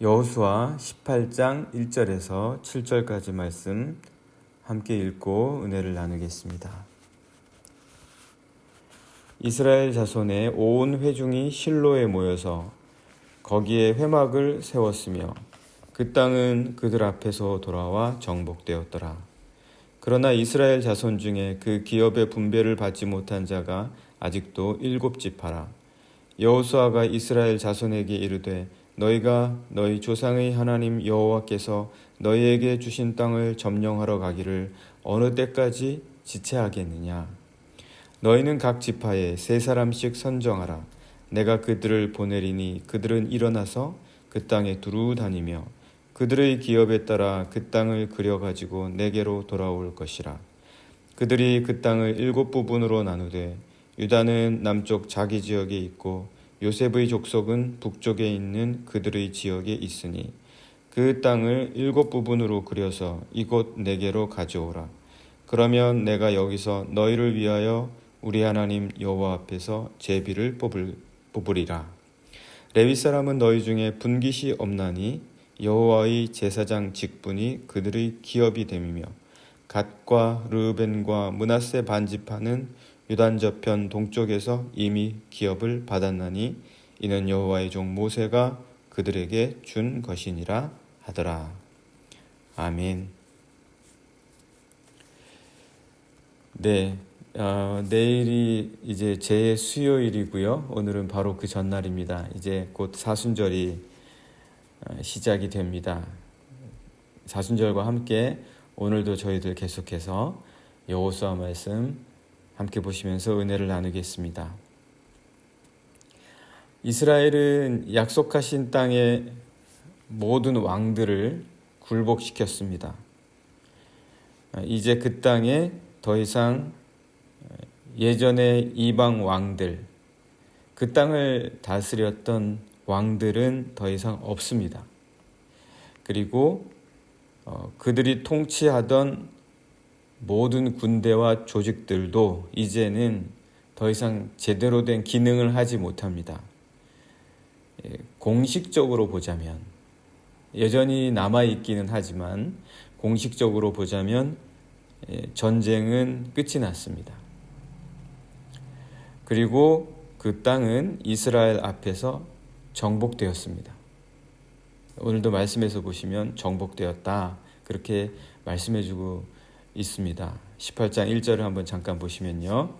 여호수아 18장 1절에서 7절까지 말씀 함께 읽고 은혜를 나누겠습니다. 이스라엘 자손의 온 회중이 실로에 모여서 거기에 회막을 세웠으며 그 땅은 그들 앞에서 돌아와 정복되었더라. 그러나 이스라엘 자손 중에 그 기업의 분배를 받지 못한 자가 아직도 7지파라. 여호수아가 이스라엘 자손에게 이르되 너희가 너희 조상의 하나님 여호와께서 너희에게 주신 땅을 점령하러 가기를 어느 때까지 지체하겠느냐. 너희는 각 지파에 3사람씩 선정하라. 내가 그들을 보내리니 그들은 일어나서 그 땅에 두루 다니며 그들의 기업에 따라 그 땅을 그려가지고 내게로 돌아올 것이라. 그들이 그 땅을 7부분으로 나누되 유다는 남쪽 자기 지역에 있고 요셉의 족속은 북쪽에 있는 그들의 지역에 있으니 그 땅을 7부분으로 그려서 이곳 내게로 가져오라. 그러면 내가 여기서 너희를 위하여 우리 하나님 여호와 앞에서 제비를 뽑으리라. 레위 사람은 너희 중에 분깃이 없나니 여호와의 제사장 직분이 그들의 기업이 됨이며 갓과 르벤과 므낫세 반지파는 유단 저편 동쪽에서 이미 기업을 받았나니 이는 여호와의 종 모세가 그들에게 준 것이니라 하더라. 아멘. 네, 내일이 이제 제 수요일이고요. 오늘은 바로 그 전날입니다. 이제 곧 사순절이 시작이 됩니다. 사순절과 함께 오늘도 저희들 계속해서 여호수아 말씀 함께 보시면서 은혜를 나누겠습니다. 이스라엘은 약속하신 땅의 모든 왕들을 굴복시켰습니다. 이제 그 땅에 더 이상 예전의 이방 왕들, 그 땅을 다스렸던 왕들은 더 이상 없습니다. 그리고 그들이 통치하던 모든 군대와 조직들도 이제는 더 이상 제대로 된 기능을 하지 못합니다. 공식적으로 보자면, 여전히 남아있기는 하지만 공식적으로 보자면 전쟁은 끝이 났습니다. 그리고 그 땅은 이스라엘 앞에서 정복되었습니다. 오늘도 말씀에서 보시면 정복되었다, 그렇게 말씀해주고 있습니다. 18장 1절을 한번 잠깐 보시면요.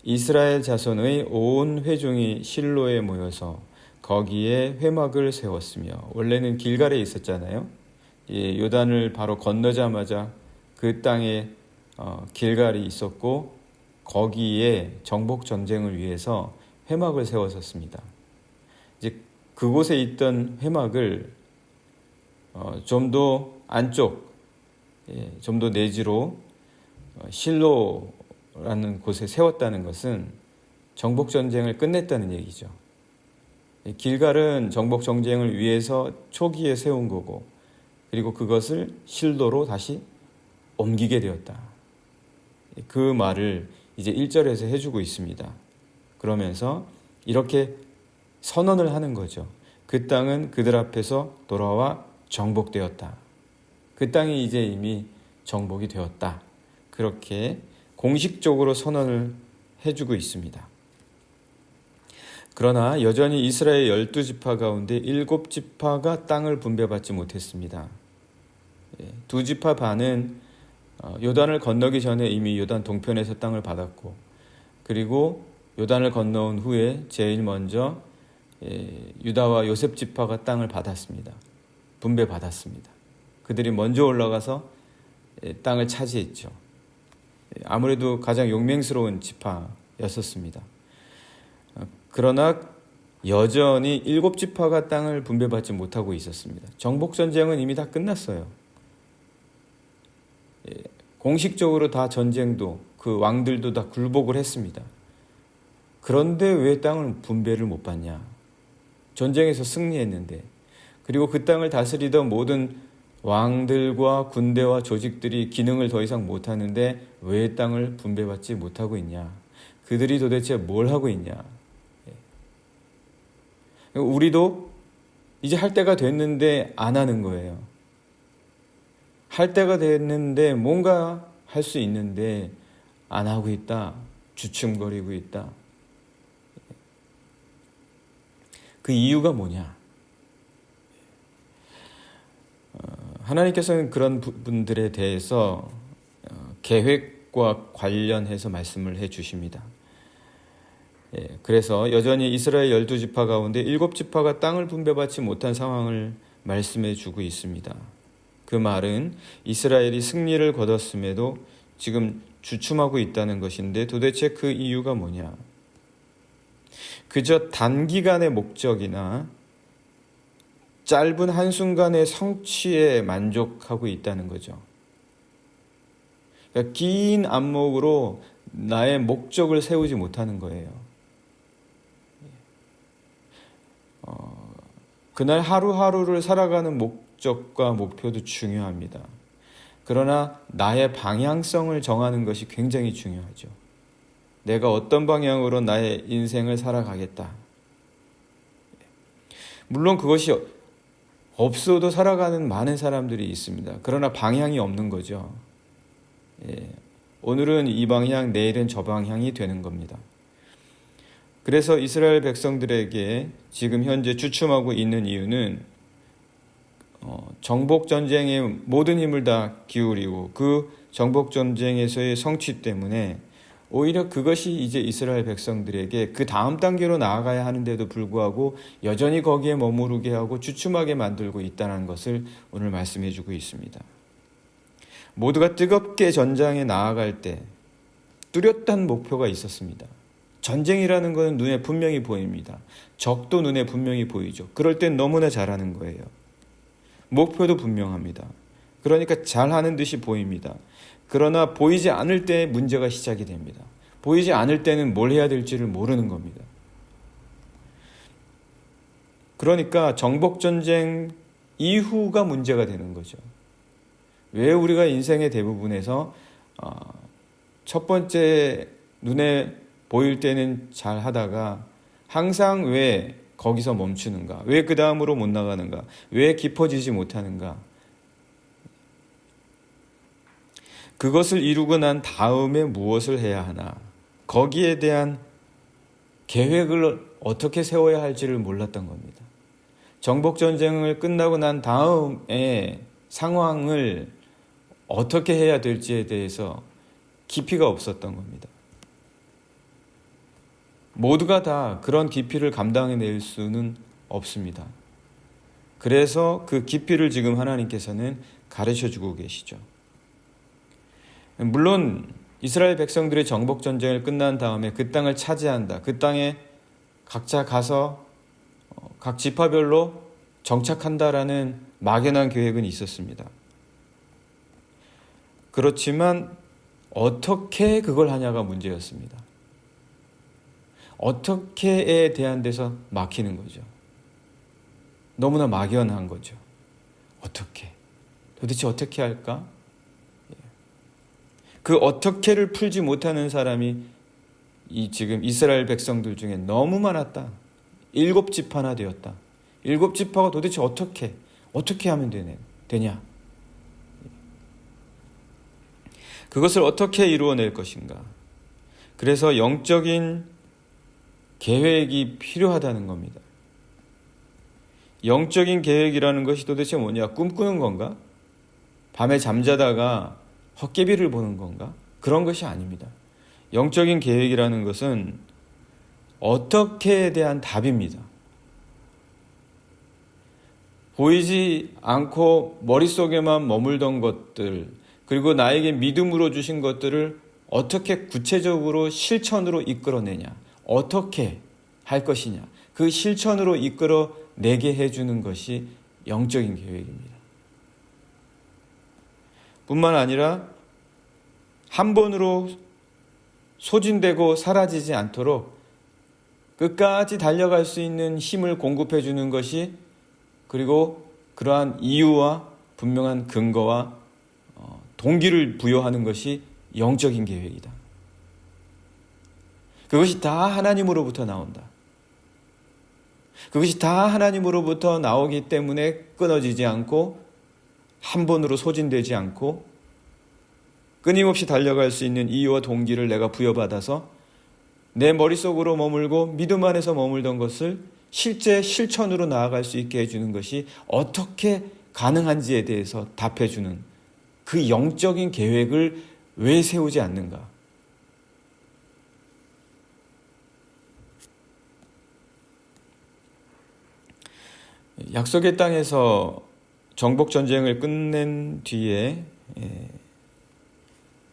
이스라엘 자손의 온 회중이 실로에 모여서 거기에 회막을 세웠으며, 원래는 길갈에 있었잖아요. 요단을 바로 건너자마자 그 땅에 길갈이 있었고 거기에 정복 전쟁을 위해서 회막을 세웠었습니다. 이제 그곳에 있던 회막을 좀 더 안쪽, 좀 더 내지로 실로라는 곳에 세웠다는 것은 정복 전쟁을 끝냈다는 얘기죠. 길갈은 정복 전쟁을 위해서 초기에 세운 거고, 그리고 그것을 실로로 다시 옮기게 되었다. 그 말을 이제 1절에서 해주고 있습니다. 그러면서 이렇게 선언을 하는 거죠. 그 땅은 그들 앞에서 돌아와 정복되었다. 그 땅이 이제 이미 정복이 되었다. 그렇게 공식적으로 선언을 해주고 있습니다. 그러나 여전히 이스라엘 12지파 가운데 7지파가 땅을 분배받지 못했습니다. 2지파 반은 요단을 건너기 전에 이미 요단 동편에서 땅을 받았고, 그리고 요단을 건너온 후에 제일 먼저 유다와 요셉 지파가 땅을 받았습니다. 분배받았습니다. 그들이 먼저 올라가서 땅을 차지했죠. 아무래도 가장 용맹스러운 지파였었습니다. 그러나 여전히 7지파가 땅을 분배받지 못하고 있었습니다. 정복전쟁은 이미 다 끝났어요. 공식적으로 다 전쟁도, 그 왕들도 다 굴복을 했습니다. 그런데 왜 땅을 분배를 못 받냐? 전쟁에서 승리했는데, 그리고 그 땅을 다스리던 모든 왕들과 군대와 조직들이 기능을 더 이상 못하는데 왜 땅을 분배받지 못하고 있냐? 그들이 도대체 뭘 하고 있냐? 우리도 이제 할 때가 됐는데 안 하는 거예요. 할 때가 됐는데 뭔가 할 수 있는데 안 하고 있다. 주춤거리고 있다. 그 이유가 뭐냐? 하나님께서는 그런 분들에 대해서 계획과 관련해서 말씀을 해 주십니다. 그래서 여전히 이스라엘 12지파 가운데 7지파가 땅을 분배받지 못한 상황을 말씀해 주고 있습니다. 그 말은 이스라엘이 승리를 거뒀음에도 지금 주춤하고 있다는 것인데 도대체 그 이유가 뭐냐? 그저 단기간의 목적이나 짧은 한순간의 성취에 만족하고 있다는 거죠. 그러니까 긴 안목으로 나의 목적을 세우지 못하는 거예요. 그날 하루하루를 살아가는 목적과 목표도 중요합니다. 그러나 나의 방향성을 정하는 것이 굉장히 중요하죠. 내가 어떤 방향으로 나의 인생을 살아가겠다. 물론 그것이 없어도 살아가는 많은 사람들이 있습니다. 그러나 방향이 없는 거죠. 오늘은 이 방향, 내일은 저 방향이 되는 겁니다. 그래서 이스라엘 백성들에게 지금 현재 주춤하고 있는 이유는 정복전쟁에 모든 힘을 다 기울이고 그 정복전쟁에서의 성취 때문에 오히려 그것이 이제 이스라엘 백성들에게 그 다음 단계로 나아가야 하는데도 불구하고 여전히 거기에 머무르게 하고 주춤하게 만들고 있다는 것을 오늘 말씀해 주고 있습니다. 모두가 뜨겁게 전장에 나아갈 때 뚜렷한 목표가 있었습니다. 전쟁이라는 것은 눈에 분명히 보입니다. 적도 눈에 분명히 보이죠. 그럴 땐 너무나 잘하는 거예요. 목표도 분명합니다. 그러니까 잘하는 듯이 보입니다. 그러나 보이지 않을 때 문제가 시작이 됩니다. 보이지 않을 때는 뭘 해야 될지를 모르는 겁니다. 그러니까 정복전쟁 이후가 문제가 되는 거죠. 왜 우리가 인생의 대부분에서 첫 번째 눈에 보일 때는 잘 하다가 항상 왜 거기서 멈추는가? 왜 그 다음으로 못 나가는가? 왜 깊어지지 못하는가? 그것을 이루고 난 다음에 무엇을 해야 하나? 거기에 대한 계획을 어떻게 세워야 할지를 몰랐던 겁니다. 정복전쟁을 끝나고 난 다음에 상황을 어떻게 해야 될지에 대해서 깊이가 없었던 겁니다. 모두가 다 그런 깊이를 감당해낼 수는 없습니다. 그래서 그 깊이를 지금 하나님께서는 가르쳐주고 계시죠. 물론 이스라엘 백성들의 정복전쟁을 끝난 다음에 그 땅을 차지한다. 그 땅에 각자 가서 각 지파별로 정착한다라는 막연한 계획은 있었습니다. 그렇지만 어떻게 그걸 하냐가 문제였습니다. 어떻게에 대한 데서 막히는 거죠. 너무나 막연한 거죠. 어떻게? 도대체 어떻게 할까? 그 어떻게를 풀지 못하는 사람이 이 지금 이스라엘 백성들 중에 너무 많았다. 7지파나 되었다. 7지파가 도대체 어떻게 하면 되냐? 그것을 어떻게 이루어낼 것인가? 그래서 영적인 계획이 필요하다는 겁니다. 영적인 계획이라는 것이 도대체 뭐냐? 꿈꾸는 건가? 밤에 잠자다가 헛개비를 보는 건가? 그런 것이 아닙니다. 영적인 계획이라는 것은 어떻게에 대한 답입니다. 보이지 않고 머릿속에만 머물던 것들, 그리고 나에게 믿음으로 주신 것들을 어떻게 구체적으로 실천으로 이끌어내냐, 어떻게 할 것이냐, 그 실천으로 이끌어내게 해주는 것이 영적인 계획입니다. 뿐만 아니라 한 번으로 소진되고 사라지지 않도록 끝까지 달려갈 수 있는 힘을 공급해 주는 것이, 그리고 그러한 이유와 분명한 근거와 동기를 부여하는 것이 영적인 계획이다. 그것이 다 하나님으로부터 나온다. 그것이 다 하나님으로부터 나오기 때문에 끊어지지 않고 한 번으로 소진되지 않고 끊임없이 달려갈 수 있는 이유와 동기를 내가 부여받아서 내 머릿속으로 머물고 믿음 안에서 머물던 것을 실제 실천으로 나아갈 수 있게 해주는 것이 어떻게 가능한지에 대해서 답해주는 그 영적인 계획을 왜 세우지 않는가? 약속의 땅에서 정복 전쟁을 끝낸 뒤에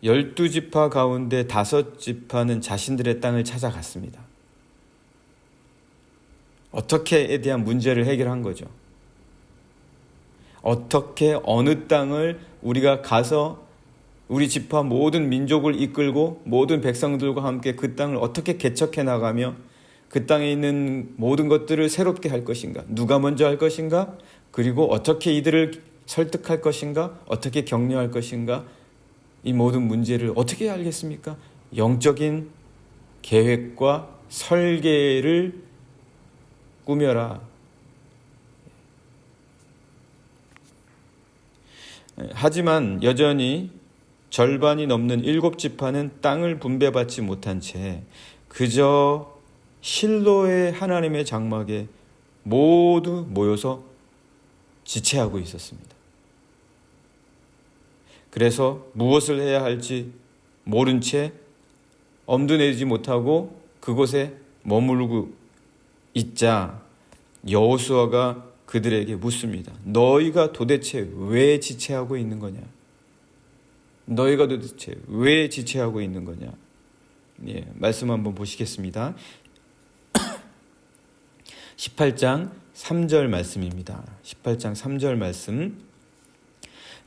12지파 가운데 5지파는 자신들의 땅을 찾아갔습니다. 어떻게에 대한 문제를 해결한 거죠. 어떻게 어느 땅을 우리가 가서 우리 지파 모든 민족을 이끌고 모든 백성들과 함께 그 땅을 어떻게 개척해 나가며 그 땅에 있는 모든 것들을 새롭게 할 것인가? 누가 먼저 할 것인가? 그리고 어떻게 이들을 설득할 것인가? 어떻게 격려할 것인가? 이 모든 문제를 어떻게 알겠습니까? 영적인 계획과 설계를 꾸며라. 하지만 여전히 절반이 넘는 7지파는 땅을 분배받지 못한 채 그저 실로의 하나님의 장막에 모두 모여서 지체하고 있었습니다. 그래서 무엇을 해야 할지 모른 채 엄두 내지 못하고 그곳에 머무르고 있자 여호수아가 그들에게 묻습니다. 너희가 도대체 왜 지체하고 있는 거냐? 너희가 도대체 왜 지체하고 있는 거냐? 예, 말씀 한번 보시겠습니다. 18장 3절 말씀입니다. 18장 3절 말씀.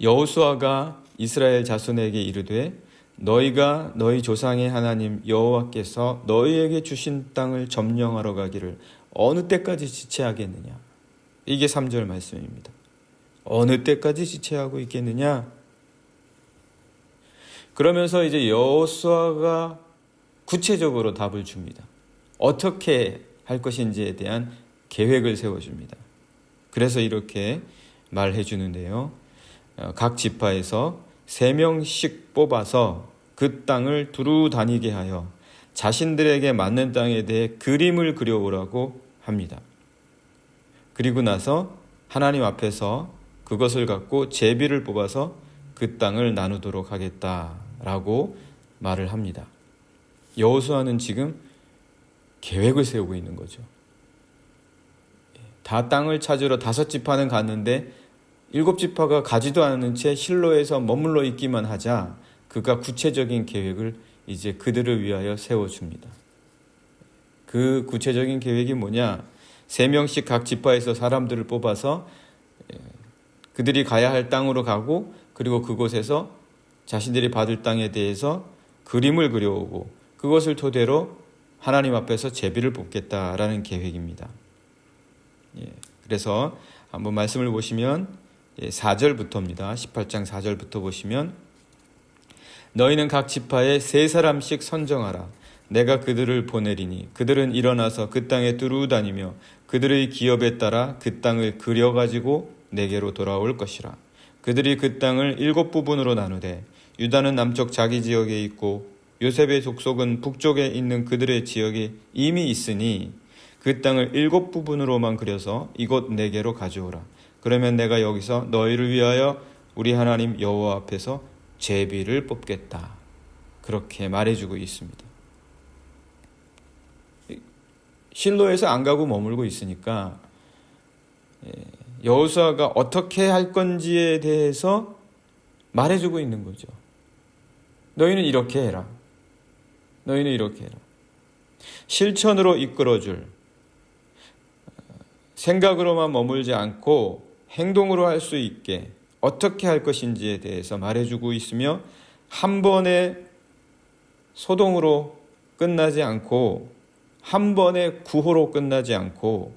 여호수아가 이스라엘 자손에게 이르되 너희가 너희 조상의 하나님 여호와께서 너희에게 주신 땅을 점령하러 가기를 어느 때까지 지체하겠느냐? 이게 3절 말씀입니다. 어느 때까지 지체하고 있겠느냐? 그러면서 이제 여호수아가 구체적으로 답을 줍니다. 어떻게 할 것인지에 대한 계획을 세워줍니다. 그래서 이렇게 말해 주는데요. 각 지파에서 3명씩 뽑아서 그 땅을 두루 다니게 하여 자신들에게 맞는 땅에 대해 그림을 그려오라고 합니다. 그리고 나서 하나님 앞에서 그것을 갖고 제비를 뽑아서 그 땅을 나누도록 하겠다라고 말을 합니다. 여호수아는 지금 계획을 세우고 있는 거죠. 다 땅을 찾으러 5지파는 갔는데 7지파가 가지도 않은 채 실로에서 머물러 있기만 하자 그가 구체적인 계획을 이제 그들을 위하여 세워줍니다. 그 구체적인 계획이 뭐냐? 3명씩 각 지파에서 사람들을 뽑아서 그들이 가야 할 땅으로 가고 그리고 그곳에서 자신들이 받을 땅에 대해서 그림을 그려오고 그것을 토대로 하나님 앞에서 제비를 뽑겠다라는 계획입니다. 그래서 한번 말씀을 보시면 4절부터입니다. 18장 4절부터 보시면 너희는 각 지파에 3사람씩 선정하라. 내가 그들을 보내리니 그들은 일어나서 그 땅에 두루 다니며 그들의 기업에 따라 그 땅을 그려가지고 내게로 돌아올 것이라. 그들이 그 땅을 7부분으로 나누되 유다는 남쪽 자기 지역에 있고 요셉의 족속은 북쪽에 있는 그들의 지역에 이미 있으니 그 땅을 7부분으로만 그려서 이곳 내게로 가져오라. 그러면 내가 여기서 너희를 위하여 우리 하나님 여호와 앞에서 제비를 뽑겠다. 그렇게 말해주고 있습니다. 실로에서 안 가고 머물고 있으니까 여호수아가 어떻게 할 건지에 대해서 말해주고 있는 거죠. 너희는 이렇게 해라. 너희는 이렇게 해라. 실천으로 이끌어줄, 생각으로만 머물지 않고 행동으로 할 수 있게 어떻게 할 것인지에 대해서 말해주고 있으며 한 번의 소동으로 끝나지 않고 한 번의 구호로 끝나지 않고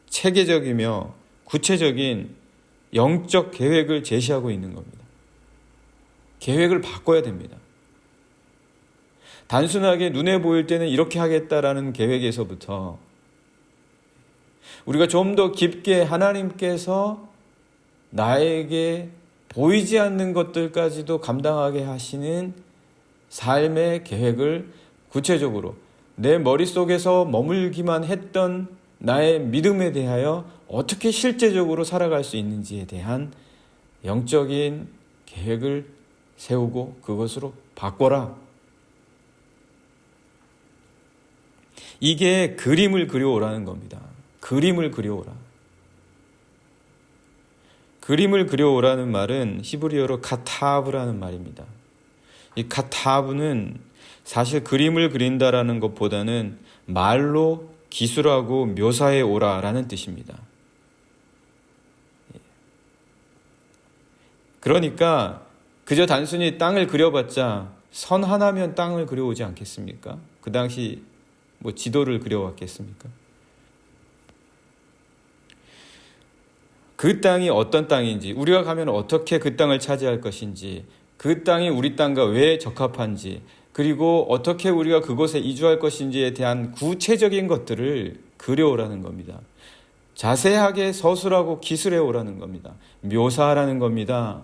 체계적이며 구체적인 영적 계획을 제시하고 있는 겁니다. 계획을 바꿔야 됩니다. 단순하게 눈에 보일 때는 이렇게 하겠다라는 계획에서부터 우리가 좀 더 깊게 하나님께서 나에게 보이지 않는 것들까지도 감당하게 하시는 삶의 계획을 구체적으로 내 머릿속에서 머물기만 했던 나의 믿음에 대하여 어떻게 실제적으로 살아갈 수 있는지에 대한 영적인 계획을 세우고 그것으로 바꿔라. 이게 그림을 그려오라는 겁니다. 그림을 그려오라. 그림을 그려오라는 말은 히브리어로 카타브라는 말입니다. 이 카타브는 사실 그림을 그린다라는 것보다는 말로 기술하고 묘사해 오라라는 뜻입니다. 그러니까 그저 단순히 땅을 그려봤자 선 하나면 땅을 그려오지 않겠습니까? 그 당시 지도를 그려왔겠습니까? 그 땅이 어떤 땅인지, 우리가 가면 어떻게 그 땅을 차지할 것인지, 그 땅이 우리 땅과 왜 적합한지, 그리고 어떻게 우리가 그곳에 이주할 것인지에 대한 구체적인 것들을 그려오라는 겁니다. 자세하게 서술하고 기술해 오라는 겁니다. 묘사하라는 겁니다.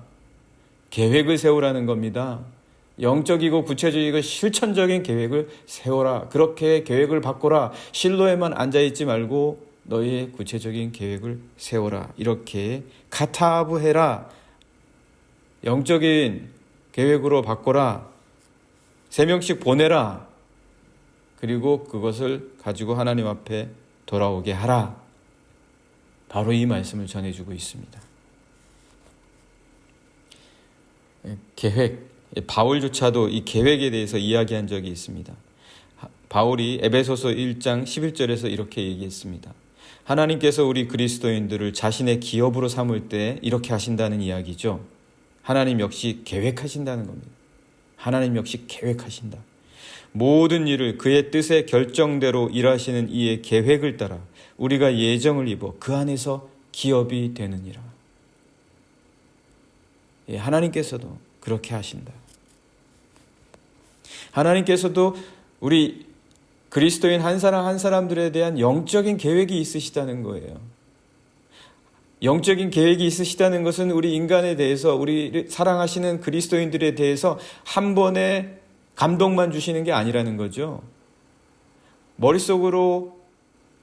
계획을 세우라는 겁니다. 영적이고 구체적이고 실천적인 계획을 세워라. 그렇게 계획을 바꿔라. 실로에만 앉아있지 말고 너희의 구체적인 계획을 세워라. 이렇게 카타브해라. 영적인 계획으로 바꿔라. 3명씩 보내라. 그리고 그것을 가지고 하나님 앞에 돌아오게 하라. 바로 이 말씀을 전해주고 있습니다. 계획, 바울조차도 이 계획에 대해서 이야기한 적이 있습니다. 바울이 에베소서 1장 11절에서 이렇게 얘기했습니다. 하나님께서 우리 그리스도인들을 자신의 기업으로 삼을 때 이렇게 하신다는 이야기죠. 하나님 역시 계획하신다는 겁니다. 하나님 역시 계획하신다. 모든 일을 그의 뜻의 결정대로 일하시는 이의 계획을 따라 우리가 예정을 입어 그 안에서 기업이 되느니라. 하나님께서도 그렇게 하신다. 하나님께서도 우리 그리스도인 한 사람 한 사람들에 대한 영적인 계획이 있으시다는 거예요. 영적인 계획이 있으시다는 것은 우리 인간에 대해서, 우리 사랑하시는 그리스도인들에 대해서 한 번에 감동만 주시는 게 아니라는 거죠. 머릿속으로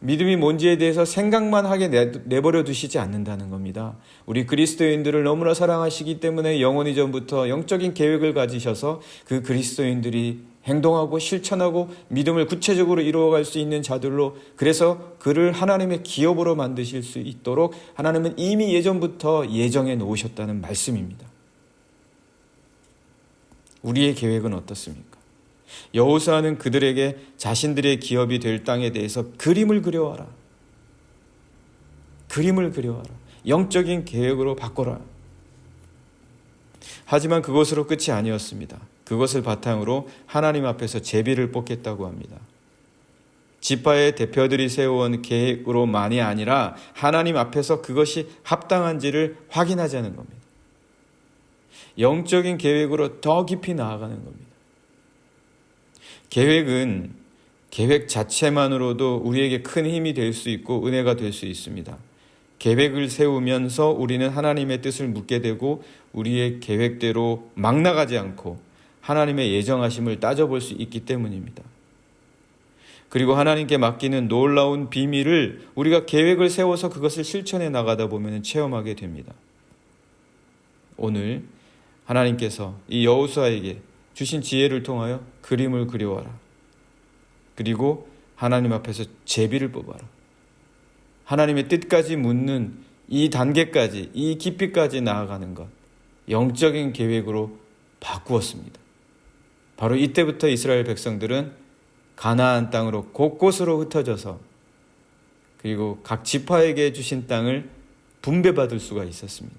믿음이 뭔지에 대해서 생각만 하게 내버려 두시지 않는다는 겁니다. 우리 그리스도인들을 너무나 사랑하시기 때문에 영원히 전부터 영적인 계획을 가지셔서 그 그리스도인들이 행동하고 실천하고 믿음을 구체적으로 이루어갈 수 있는 자들로, 그래서 그를 하나님의 기업으로 만드실 수 있도록 하나님은 이미 예전부터 예정해 놓으셨다는 말씀입니다. 우리의 계획은 어떻습니까? 여호수아는 그들에게 자신들의 기업이 될 땅에 대해서 그림을 그려와라. 그림을 그려와라. 영적인 계획으로 바꿔라. 하지만 그것으로 끝이 아니었습니다. 그것을 바탕으로 하나님 앞에서 제비를 뽑겠다고 합니다. 지파의 대표들이 세워온 계획으로만이 아니라 하나님 앞에서 그것이 합당한지를 확인하자는 겁니다. 영적인 계획으로 더 깊이 나아가는 겁니다. 계획은 계획 자체만으로도 우리에게 큰 힘이 될 수 있고 은혜가 될 수 있습니다. 계획을 세우면서 우리는 하나님의 뜻을 묻게 되고 우리의 계획대로 막 나가지 않고 하나님의 예정하심을 따져볼 수 있기 때문입니다. 그리고 하나님께 맡기는 놀라운 비밀을 우리가 계획을 세워서 그것을 실천해 나가다 보면 체험하게 됩니다. 오늘 하나님께서 이 여호수아에게 주신 지혜를 통하여 그림을 그려와라. 그리고 하나님 앞에서 제비를 뽑아라. 하나님의 뜻까지 묻는 이 단계까지, 이 깊이까지 나아가는 것, 영적인 계획으로 바꾸었습니다. 바로 이때부터 이스라엘 백성들은 가나안 땅으로 곳곳으로 흩어져서 그리고 각 지파에게 주신 땅을 분배받을 수가 있었습니다.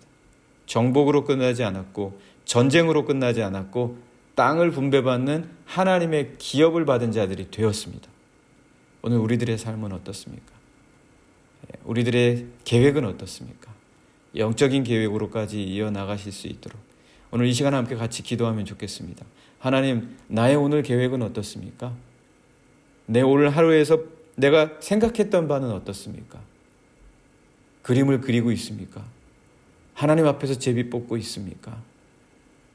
정복으로 끝나지 않았고 전쟁으로 끝나지 않았고 땅을 분배받는 하나님의 기업을 받은 자들이 되었습니다. 오늘 우리들의 삶은 어떻습니까? 우리들의 계획은 어떻습니까? 영적인 계획으로까지 이어나가실 수 있도록 오늘 이 시간 함께 같이 기도하면 좋겠습니다. 하나님, 나의 오늘 계획은 어떻습니까? 내 오늘 하루에서 내가 생각했던 바는 어떻습니까? 그림을 그리고 있습니까? 하나님 앞에서 제비 뽑고 있습니까?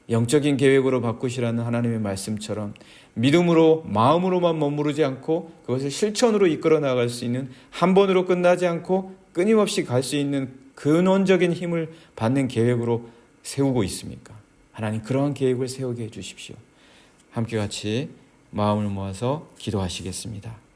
영적인 계획으로 바꾸시라는 하나님의 말씀처럼 믿음으로 마음으로만 머무르지 않고 그것을 실천으로 이끌어 나갈 수 있는, 한 번으로 끝나지 않고 끊임없이 갈 수 있는 근원적인 힘을 받는 계획으로 세우고 있습니까? 하나님, 그러한 계획을 세우게 해 주십시오. 함께 같이 마음을 모아서 기도하시겠습니다.